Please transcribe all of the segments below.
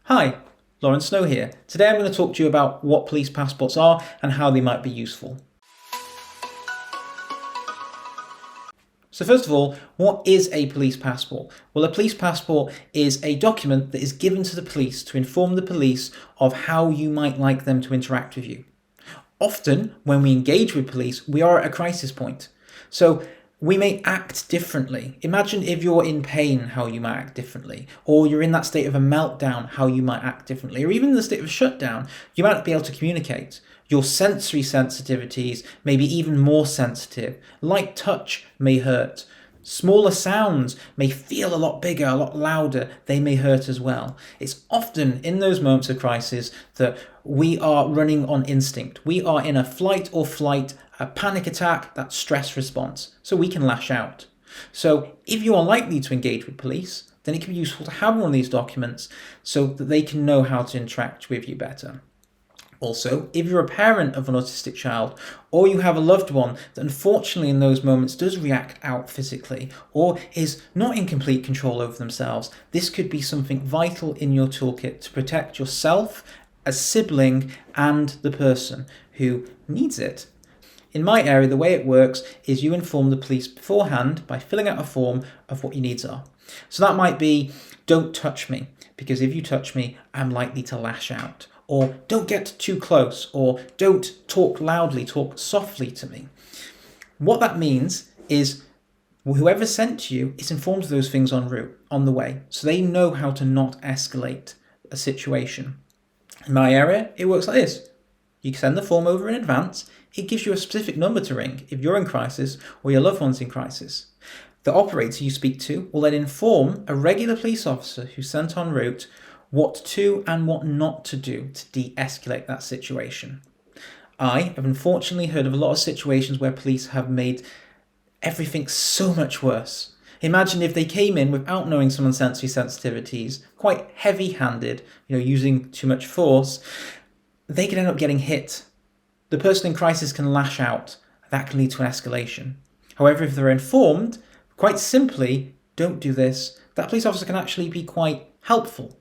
Hi, Loren Snow here. Today I'm going to talk to you about what police passports are and how they might be useful. So first of all, what is a police passport? Well, a police passport is a document that is given to the police to inform the police of how you might like them to interact with you. Often, when we engage with police, we are at a crisis point. So we may act differently. Imagine if you're in pain, how you might act differently, or you're in that state of a meltdown, how you might act differently, or even in the state of shutdown, you might not be able to communicate. Your sensory sensitivities may be even more sensitive. Light touch may hurt. Smaller sounds may feel a lot bigger, a lot louder. They may hurt as well. It's often in those moments of crisis that we are running on instinct. We are in a flight or flight, a panic attack, that stress response. So we can lash out. So if you are likely to engage with police, then it can be useful to have one of these documents so that they can know how to interact with you better. Also, if you're a parent of an autistic child, or you have a loved one that unfortunately in those moments does react out physically, or is not in complete control over themselves, this could be something vital in your toolkit to protect yourself, a sibling, and the person who needs it. In my area, the way it works is you inform the police beforehand by filling out a form of what your needs are. So that might be, don't touch me, because if you touch me, I'm likely to lash out. Or don't get too close, or don't talk loudly, talk softly to me. What that means is whoever sent to you is informed of those things en route, on the way, so they know how to not escalate a situation. In my area, it works like this. You can send the form over in advance. It gives you a specific number to ring if you're in crisis or your loved one's in crisis. The operator you speak to will then inform a regular police officer who's sent en route what to and what not to do to de-escalate that situation. I have unfortunately heard of a lot of situations where police have made everything so much worse. Imagine if they came in without knowing someone's sensory sensitivities, quite heavy-handed, using too much force, they could end up getting hit. The person in crisis can lash out. That can lead to an escalation. However, if they're informed, quite simply, don't do this, that police officer can actually be quite helpful.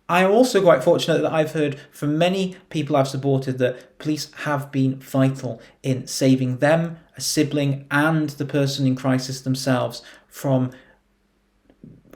I am also quite fortunate that I've heard from many people I've supported that police have been vital in saving them, a sibling, and the person in crisis themselves from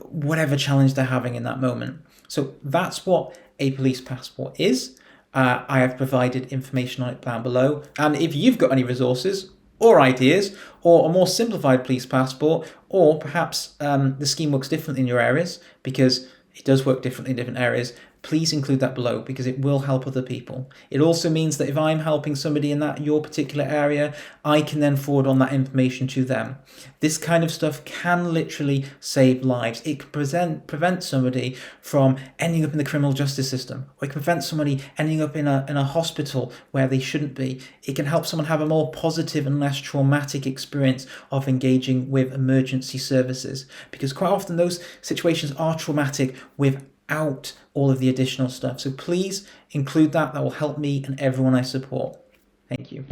whatever challenge they're having in that moment. So that's what a police passport is. I have provided information on it down below. And if you've got any resources or ideas, or a more simplified police passport, or perhaps the scheme works differently in your areas, because it does work differently in different areas, please include that below because it will help other people. It also means that if I'm helping somebody in your particular area, I can then forward on that information to them. This kind of stuff can literally save lives. It can prevent somebody from ending up in the criminal justice system, or it can prevent somebody ending up in a hospital where they shouldn't be. It can help someone have a more positive and less traumatic experience of engaging with emergency services, because quite often those situations are traumatic without all of the additional stuff. So please include that. That will help me and everyone I support. Thank you.